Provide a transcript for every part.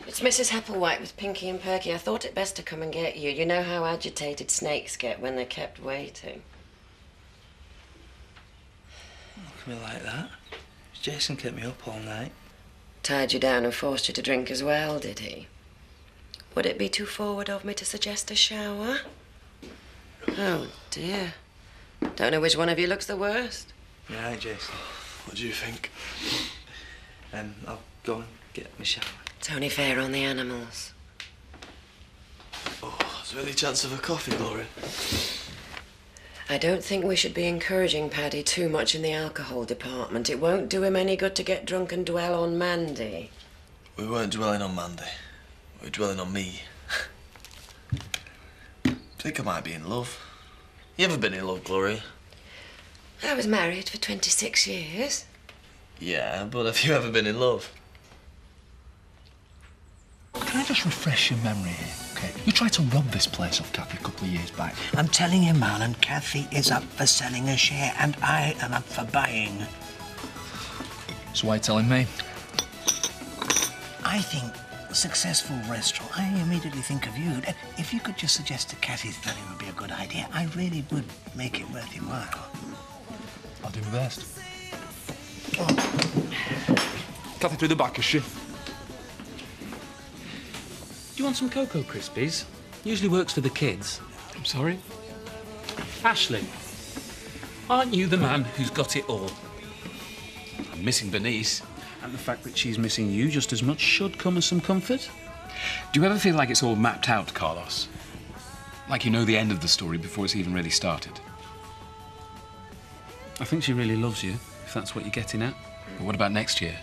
It's Mrs. Hepplewhite with Pinky and Perky. I thought it best to come and get you. You know how agitated snakes get when they're kept waiting. Look at me like that. Jason kept me up all night. Tied you down and forced you to drink as well, did he? Would it be too forward of me to suggest a shower? Oh, dear. Don't know which one of you looks the worst. You right, Jason? What do you think? I'll go and get my shower. It's only fair on the animals. Oh, is there any chance of a coffee, Gloria? I don't think we should be encouraging Paddy too much in the alcohol department. It won't do him any good to get drunk and dwell on Mandy. We weren't dwelling on Mandy. We were dwelling on me. I think I might be in love. You ever been in love, Gloria? I was married for 26 years. Yeah, but have you ever been in love? Can I just refresh your memory here, OK? You tried to rob this place off Kathy a couple of years back. I'm telling you, Marlon, Kathy is up for selling a share and I am up for buying. So why are you telling me? I think a successful restaurant, I immediately think of you. If you could just suggest to Kathy that it would be a good idea, I really would make it worth your while. I'll do my best. Kathy through the back, is she? Do you want some Cocoa Krispies? Usually works for the kids. I'm sorry? Ashley, aren't you the man who's got it all? I'm missing Bernice. And the fact that she's missing you just as much should come as some comfort. Do you ever feel like it's all mapped out, Carlos? Like you know the end of the story before it's even really started? I think she really loves you, if that's what you're getting at. But what about next year?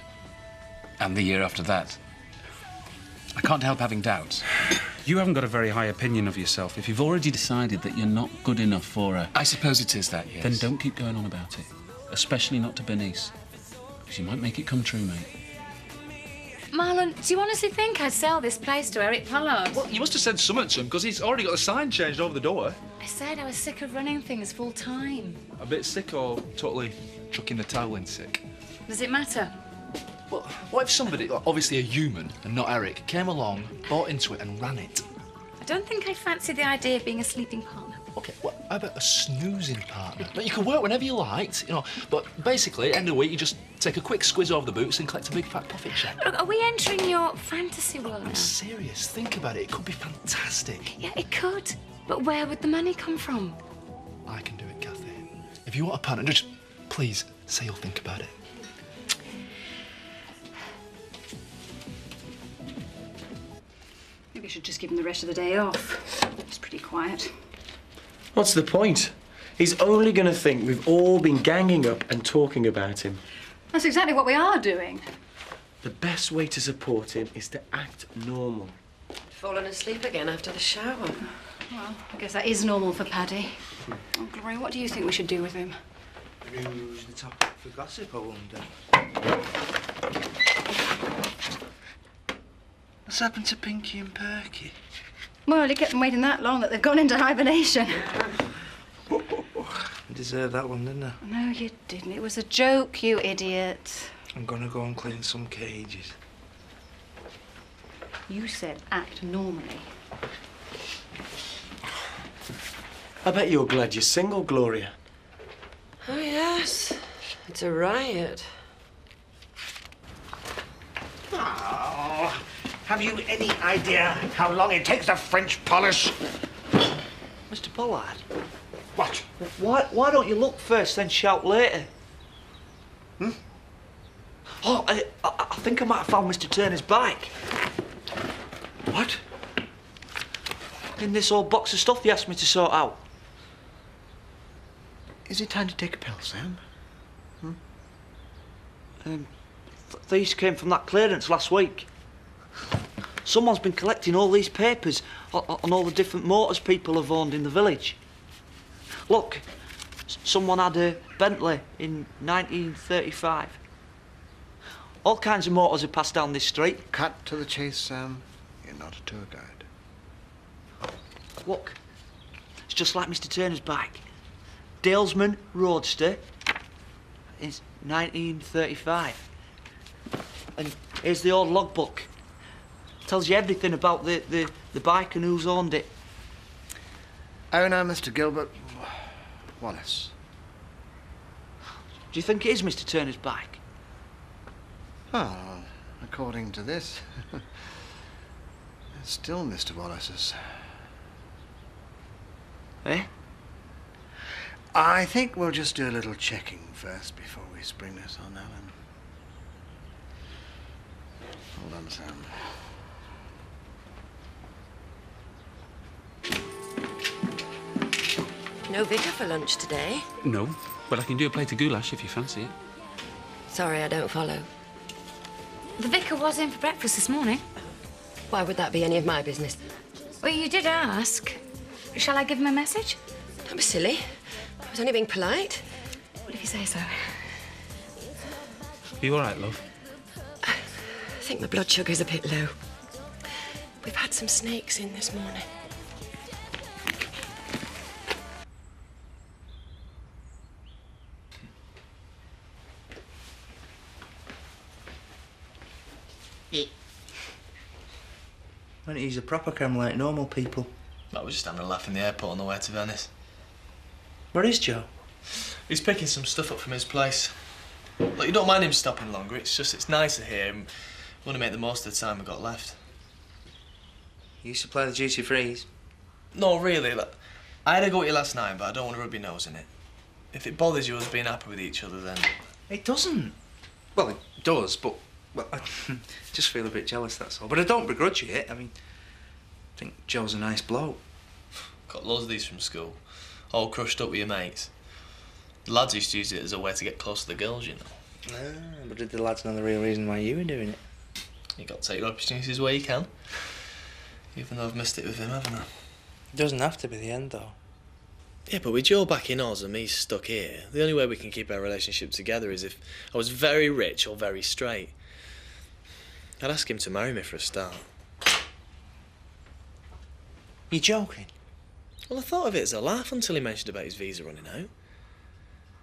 And the year after that? I can't help having doubts. You haven't got a very high opinion of yourself. If you've already decided that you're not good enough for her... I suppose it is that, yes. Then don't keep going on about it. Especially not to Bernice. Because you might make it come true, mate. Marlon, do you honestly think I'd sell this place to Eric Pollard? Well, you must have said something to him, because he's already got the sign changed over the door. I said I was sick of running things full time. A bit sick or totally chucking the towel in sick? Does it matter? Well, what if somebody, obviously a human and not Eric, came along, bought into it and ran it? I don't think I fancy the idea of being a sleeping partner. OK, what about a snoozing partner? Like, you can work whenever you liked, you know, but basically, end of the week, you just take a quick squiz over the boots and collect a big fat profit check. Look, are we entering your fantasy world now? I'm serious. Think about it. It could be fantastic. Yeah, it could. But where would the money come from? I can do it, Kathy. If you want a partner, just please say you'll think about it. Maybe I should just give him the rest of the day off. It's pretty quiet. What's the point? He's only going to think we've all been ganging up and talking about him. That's exactly what we are doing. The best way to support him is to act normal. Fallen asleep again after the shower. Well, I guess that is normal for Paddy. Oh, Gloria, what do you think we should do with him? Who's the topic for gossip, I wonder? What's happened to Pinky and Perky? Well, you kept them waiting that long that they've gone into hibernation. I deserved that one, didn't I? No, you didn't. It was a joke, you idiot. I'm gonna go and clean some cages. You said act normally. I bet you're glad you're single, Gloria. Oh, yes. It's a riot. Oh, have you any idea how long it takes to French polish? Mr. Pollard, What? why don't you look first, then shout later? Oh, I think I might have found Mr. Turner's bike. What? In this old box of stuff he asked me to sort out. Is it time to take a pill, Sam? These came from that clearance last week. Someone's been collecting all these papers on all the different motors people have owned in the village. Look, someone had a Bentley in 1935. All kinds of motors have passed down this street. Cut to the chase, Sam. You're not a tour guide. Look, it's just like Mr. Turner's bike. Dalesman Roadster is 1935. And here's the old logbook. Tells you everything about the bike and who's owned it. Oh, no, Mr. Gilbert Wallace. Do you think it is Mr. Turner's bike? Well, according to this, it's still Mr. Wallace's. Eh? I think we'll just do a little checking first before we spring this on Alan. Hold on, Sam. No vicar for lunch today. No, but I can do a plate of goulash if you fancy it. Sorry, I don't follow. The vicar was in for breakfast this morning. Why would that be any of my business? Well, you did ask. Shall I give him a message? Don't be silly. I was only being polite. What if you say so? Are you all right, love? I think my blood sugar's a bit low. We've had some snakes in this morning. Why don't you use a proper camera like normal people? I was just having a laugh in the airport on the way to Venice. Where is Joe? He's picking some stuff up from his place. Look, you don't mind him stopping longer, it's nicer here and we want to make the most of the time we've got left. You supply the duty freeze? No, really, look, I had a go at you last night, but I don't want to rub your nose in it. If it bothers you us being happy with each other, then... It doesn't. Well, it does, but... Well, I just feel a bit jealous, that's all. But I don't begrudge you it. I mean, I think Joe's a nice bloke. Got loads of these from school, all crushed up with your mates. The lads used to use it as a way to get close to the girls, you know. Ah, but did the lads know the real reason why you were doing it? You got to take your opportunities where you can. Even though I've missed it with him, haven't I? It doesn't have to be the end, though. Yeah, but with Joe back in Oz and me stuck here, the only way we can keep our relationship together is if I was very rich or very straight. I'd ask him to marry me for a start. You're joking? Well, I thought of it as a laugh until he mentioned about his visa running out.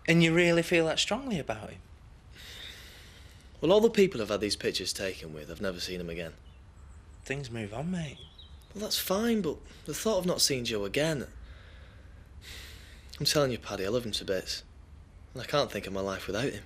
And you really feel that strongly about him? Well, all the people I've had these pictures taken with, I've never seen him again. Things move on, mate. Well, that's fine, but the thought of not seeing Joe again... I'm telling you, Paddy, I love him to bits. And I can't think of my life without him.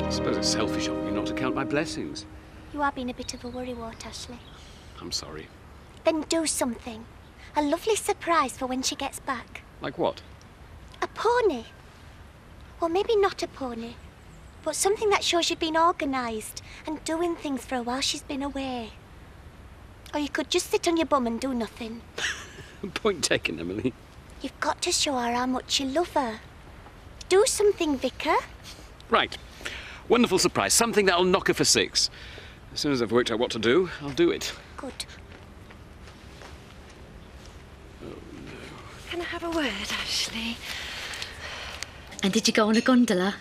I suppose it's selfish of me not to count my blessings. You are being a bit of a worrywart, Ashley. I'm sorry. Then do something. A lovely surprise for when she gets back. Like what? A pony. Or maybe not a pony, but something that shows you've been organised and doing things for her while she's been away. Or you could just sit on your bum and do nothing. Point taken, Emily. You've got to show her how much you love her. Do something, Vicar. Right. Wonderful surprise. Something that'll knock her for 6. As soon as I've worked out what to do, I'll do it. Good. Can I have a word, Ashley? And did you go on a gondola?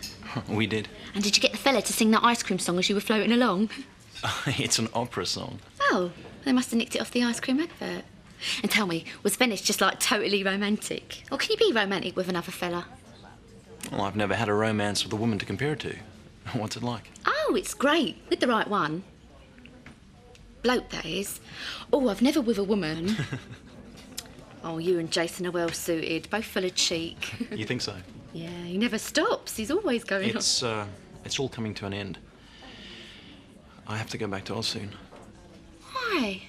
We did. And did you get the fella to sing that ice cream song as you were floating along? It's an opera song. Oh, they must have nicked it off the ice cream advert. And tell me, was Venice just like totally romantic? Or can you be romantic with another fella? Well, I've never had a romance with a woman to compare it to. What's it like? Oh, it's great, with the right one. Bloke, that is. Oh, I've never with a woman. Oh, you and Jason are well suited, both full of cheek. You think so? Yeah, he never stops. He's always going on. It's all coming to an end. I have to go back to Oz soon. Why?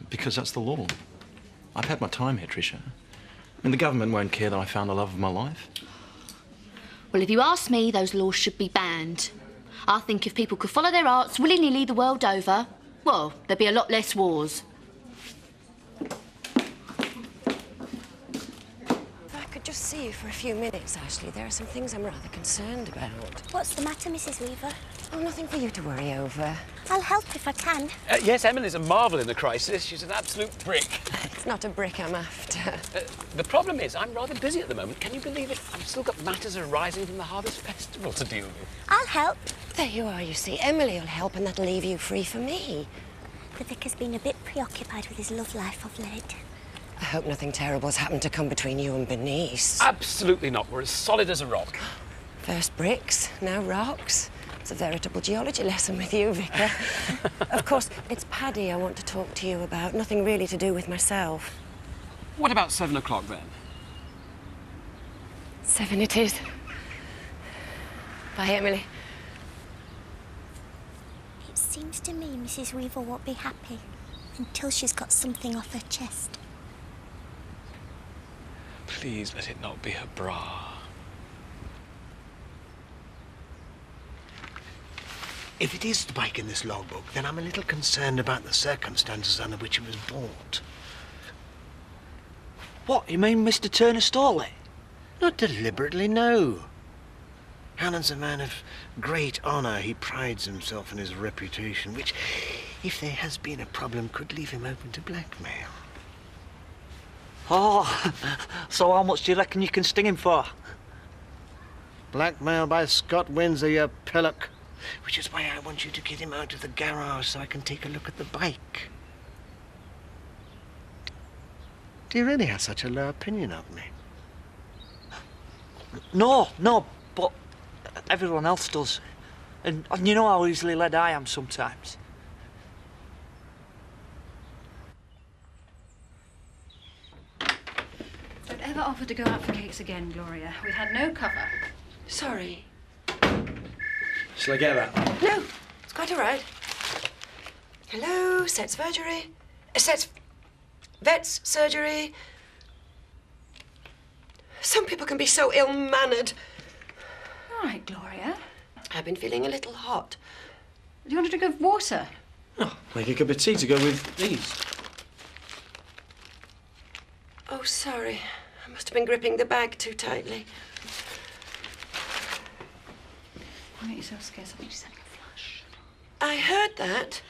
Because that's the law. I've had my time here, Tricia. And the government won't care that I found the love of my life. Well, if you ask me, those laws should be banned. I think if people could follow their arts willy-nilly the world over, well, there'd be a lot less wars. If I could just see you for a few minutes, Ashley, there are some things I'm rather concerned about. What's the matter, Mrs. Weaver? Oh, nothing for you to worry over. I'll help if I can. Yes, Emily's a marvel in the crisis. She's an absolute brick. It's not a brick I'm after. The problem is, I'm rather busy at the moment. Can you believe it? I've still got matters arising from the Harvest Festival to deal with. I'll help. There you are, you see. Emily will help and that'll leave you free for me. The vicar's been a bit preoccupied with his love life of late. I hope nothing terrible's happened to come between you and Bernice. Absolutely not. We're as solid as a rock. First bricks, now rocks. It's a veritable geology lesson with you, Vicar. Of course, it's Paddy I want to talk to you about. Nothing really to do with myself. What about 7 o'clock then? 7 it is. Bye, Emily. It seems to me Mrs. Weaver won't be happy until she's got something off her chest. Please let it not be her bra. If it is the bike in this logbook, then I'm a little concerned about the circumstances under which it was bought. What, you mean Mr. Turner stole it? Not deliberately, no. Alan's a man of great honour. He prides himself on his reputation, which, if there has been a problem, could leave him open to blackmail. Oh, so how much do you reckon you can sting him for? Blackmail by Scott Windsor, you pillock. Which is why I want you to get him out of the garage so I can take a look at the bike. Do you really have such a low opinion of me? No, but everyone else does. And you know how easily led I am sometimes. Don't ever offer to go out for cakes again, Gloria. We've had no cover. Sorry. Shall I get that? No, it's quite all right. Hello, Sets Surgery. Vet's Surgery. Some people can be so ill-mannered. All right, Gloria. I've been feeling a little hot. Do you want a drink of water? Oh, make a cup of tea to go with these. Oh, sorry. I must have been gripping the bag too tightly. Why don't you so scared? Something just having a flush. I heard that.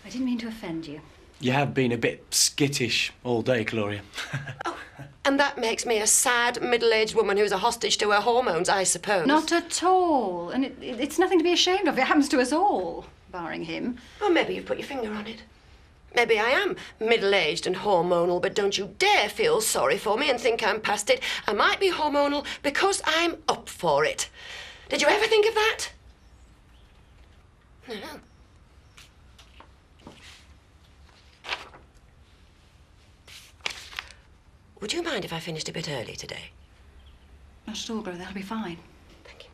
I didn't mean to offend you. You have been a bit skittish all day, Gloria. Oh, and that makes me a sad, middle-aged woman who's a hostage to her hormones, I suppose. Not at all. And it's nothing to be ashamed of. It happens to us all, barring him. Well, maybe you've put your finger on it. Maybe I am middle-aged and hormonal, but don't you dare feel sorry for me and think I'm past it. I might be hormonal because I'm up for it. Did you ever think of that? No. Would you mind if I finished a bit early today? Not at all, Gloria. That'll be fine. Thank you.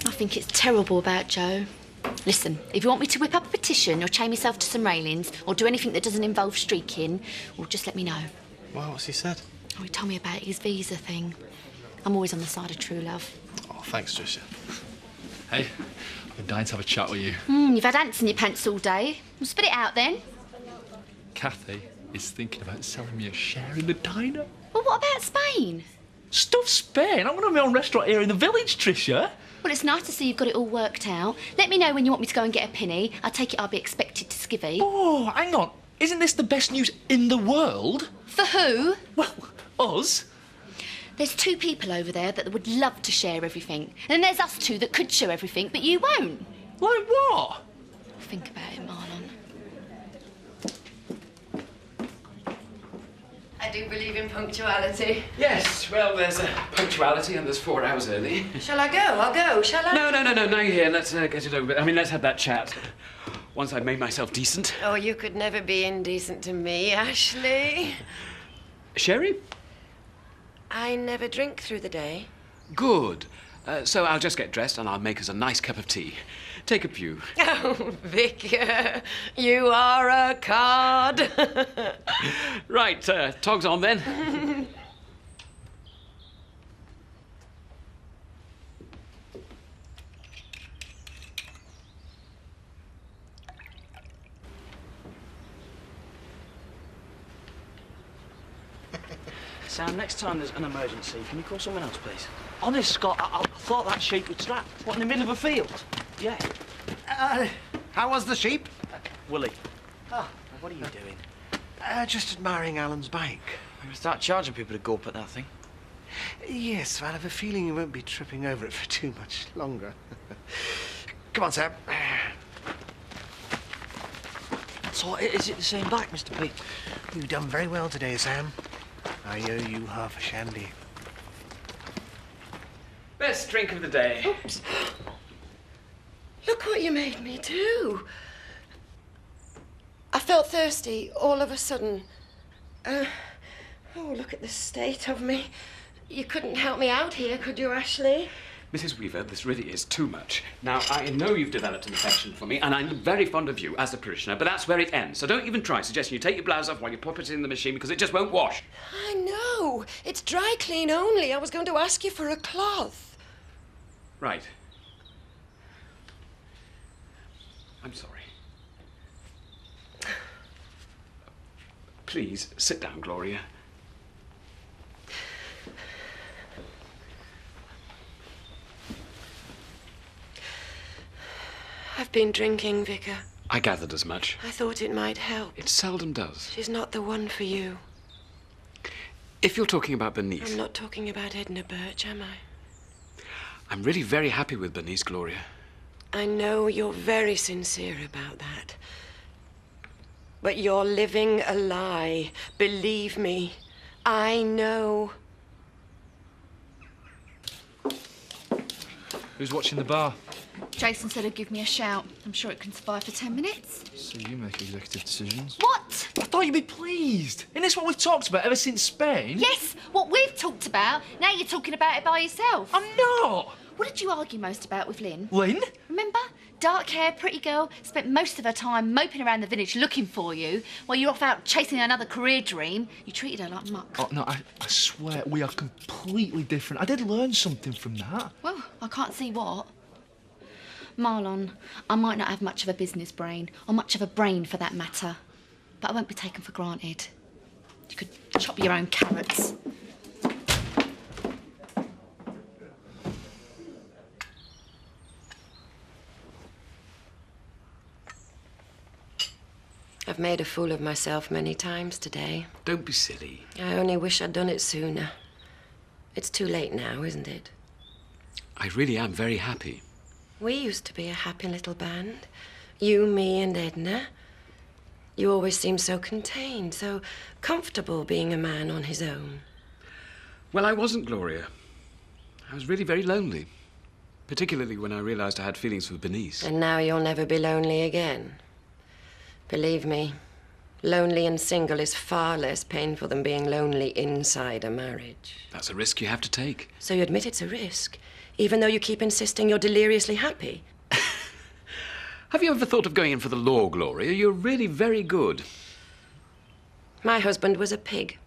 I think it's terrible about Joe. Listen, if you want me to whip up a petition or chain myself to some railings or do anything that doesn't involve streaking, well, just let me know. Well, what's he said? Oh, he told me about his visa thing. I'm always on the side of true love. Oh, thanks, Trisha. Hey, I've been dying to have a chat with you. You've had ants in your pants all day. Well, spit it out then. Kathy is thinking about selling me a share in the diner. Well, what about Spain? Stuff Spain? I want to have my own restaurant here in the village, Trisha. Well, it's nice to see you've got it all worked out. Let me know when you want me to go and get a penny. I take it I'll be expected to skivvy. Oh, hang on. Isn't this the best news in the world? For who? Well, us. There's 2 people over there that would love to share everything. And then there's us 2 that could share everything, but you won't. Like what? Think about it, Marlon. I do believe in punctuality. Yes, well, there's punctuality and there's 4 hours early. Shall I go? I'll go, shall I? No, now you're here. Let's get it over with. I mean, let's have that chat. Once I've made myself decent. Oh, you could never be indecent to me, Ashley. Sherry? I never drink through the day. Good. So I'll just get dressed and I'll make us a nice cup of tea. Take a pew. Oh, Vicar, you are a card. Right, togs on then. Sam, next time there's an emergency, can you call someone else, please? Honest, Scott, I thought that sheep was trapped. What, in the middle of a field? Yeah. How was the sheep? Willie. Ah, what are you doing? Just admiring Alan's bike. I'm going to start charging people to go up at that thing. Yes, I have a feeling you won't be tripping over it for too much longer. Come on, Sam. So, is it the same back, Mr. Pete? You've done very well today, Sam. I owe you half a shandy. Best drink of the day. Oops. Look what you made me do. I felt thirsty all of a sudden. Oh, look at the state of me. You couldn't help me out here, could you, Ashley? Mrs. Weaver, this really is too much. Now, I know you've developed an affection for me, and I'm very fond of you as a parishioner, but that's where it ends. So don't even try suggesting you take your blouse off while you pop it in the machine, because it just won't wash. I know. It's dry clean only. I was going to ask you for a cloth. Right. I'm sorry. Please, sit down, Gloria. I've been drinking, Vicar. I gathered as much. I thought it might help. It seldom does. She's not the one for you. If you're talking about Bernice... I'm not talking about Edna Birch, am I? I'm really very happy with Bernice, Gloria. I know you're very sincere about that. But you're living a lie. Believe me. I know. Who's watching the bar? Jason said he'd give me a shout. I'm sure it can survive for 10 minutes. So you make executive decisions? What? I thought you'd be pleased. Isn't this what we've talked about ever since Spain? Yes, what we've talked about. Now you're talking about it by yourself. I'm not! What did you argue most about with Lynn? Lynn? Remember? Dark hair, pretty girl, spent most of her time moping around the village looking for you while you're off out chasing another career dream. You treated her like muck. Oh, no, I swear we are completely different. I did learn something from that. Well, I can't see what. Marlon, I might not have much of a business brain, or much of a brain for that matter, but I won't be taken for granted. You could chop your own carrots. I've made a fool of myself many times today. Don't be silly. I only wish I'd done it sooner. It's too late now, isn't it? I really am very happy. We used to be a happy little band. You, me, and Edna. You always seemed so contained, so comfortable being a man on his own. Well, I wasn't, Gloria. I was really very lonely. Particularly when I realised I had feelings for Bernice. And now you'll never be lonely again. Believe me, lonely and single is far less painful than being lonely inside a marriage. That's a risk you have to take. So you admit it's a risk, even though you keep insisting you're deliriously happy? Have you ever thought of going in for the law, Gloria? You're really very good. My husband was a pig.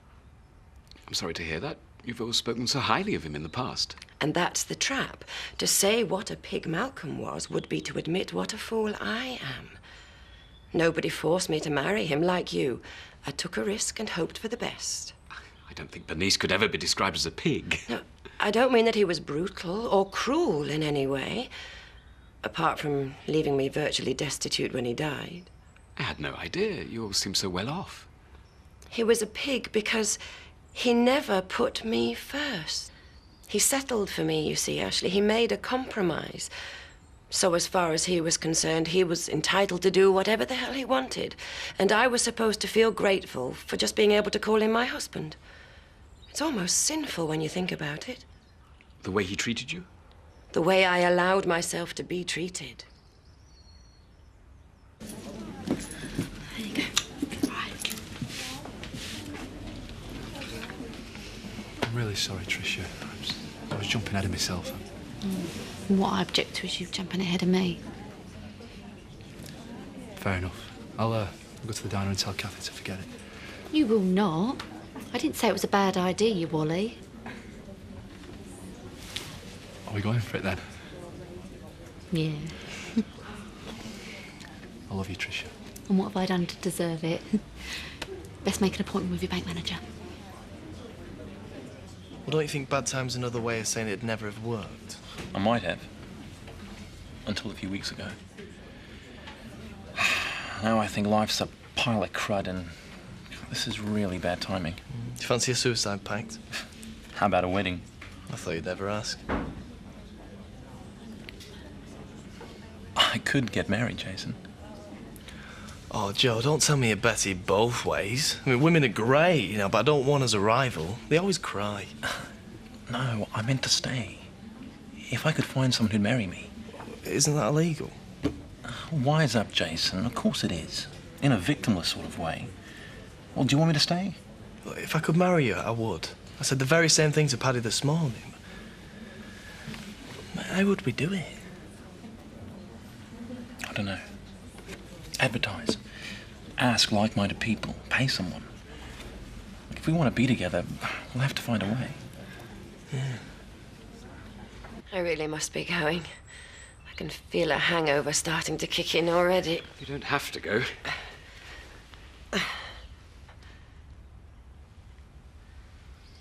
I'm sorry to hear that. You've always spoken so highly of him in the past. And that's the trap. To say what a pig Malcolm was would be to admit what a fool I am. Nobody forced me to marry him like you. I took a risk and hoped for the best. I don't think Bernice could ever be described as a pig. No, I don't mean that he was brutal or cruel in any way, apart from leaving me virtually destitute when he died. I had no idea. You all seem so well off. He was a pig because he never put me first. He settled for me, you see, Ashley. He made a compromise. So as far as he was concerned, he was entitled to do whatever the hell he wanted. And I was supposed to feel grateful for just being able to call him my husband. It's almost sinful when you think about it. The way he treated you? The way I allowed myself to be treated. There you go. Right. I'm really sorry, Tricia. I was jumping ahead of myself. What I object to is you jumping ahead of me. Fair enough. I'll go to the diner and tell Kathy to forget it. You will not. I didn't say it was a bad idea, you Wally. Are we going for it then? Yeah. I love you, Tricia. And what have I done to deserve it? Best make an appointment with your bank manager. Well, don't you think bad time's another way of saying it'd never have worked? I might have. Until a few weeks ago. Now I think life's a pile of crud and this is really bad timing. Do you fancy a suicide pact? How about a wedding? I thought you'd never ask. I could get married, Jason. Oh, Joe, don't tell me you're Betty both ways. I mean, women are great, you know, but I don't want as a rival. They always cry. No, I meant to stay. If I could find someone who'd marry me. Isn't that illegal? Wise up, Jason. Of course it is. In a victimless sort of way. Well, do you want me to stay? Look, if I could marry you, I would. I said the very same thing to Paddy this morning. How would we do it? I don't know. Advertise. Ask like-minded people. Pay someone. If we want to be together, we'll have to find a way. Yeah. I really must be going. I can feel a hangover starting to kick in already. You don't have to go.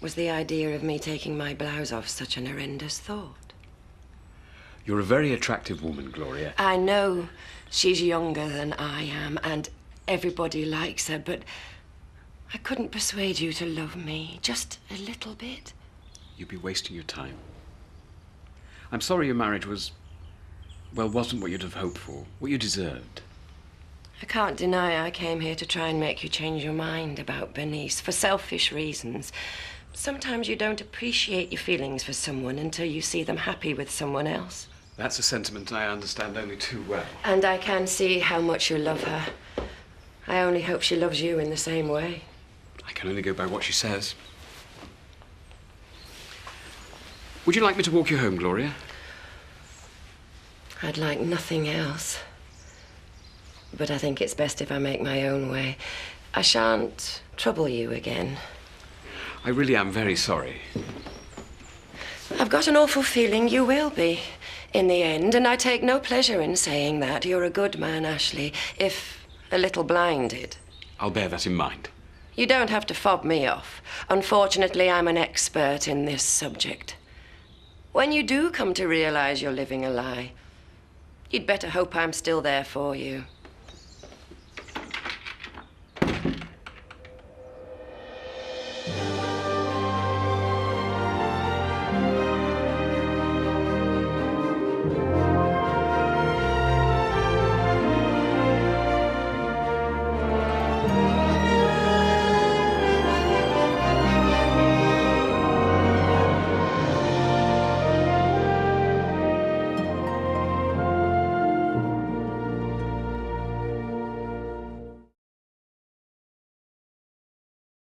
Was the idea of me taking my blouse off such an horrendous thought? You're a very attractive woman, Gloria. I know she's younger than I am, and everybody likes her, but I couldn't persuade you to love me just a little bit. You'd be wasting your time. I'm sorry your marriage wasn't what you'd have hoped for, what you deserved. I can't deny I came here to try and make you change your mind about Bernice for selfish reasons. Sometimes you don't appreciate your feelings for someone until you see them happy with someone else. That's a sentiment I understand only too well. And I can see how much you love her. I only hope she loves you in the same way. I can only go by what she says. Would you like me to walk you home, Gloria? I'd like nothing else. But I think it's best if I make my own way. I shan't trouble you again. I really am very sorry. I've got an awful feeling you will be in the end, and I take no pleasure in saying that. You're a good man, Ashley, if a little blinded. I'll bear that in mind. You don't have to fob me off. Unfortunately, I'm an expert in this subject. When you do come to realize you're living a lie, you'd better hope I'm still there for you.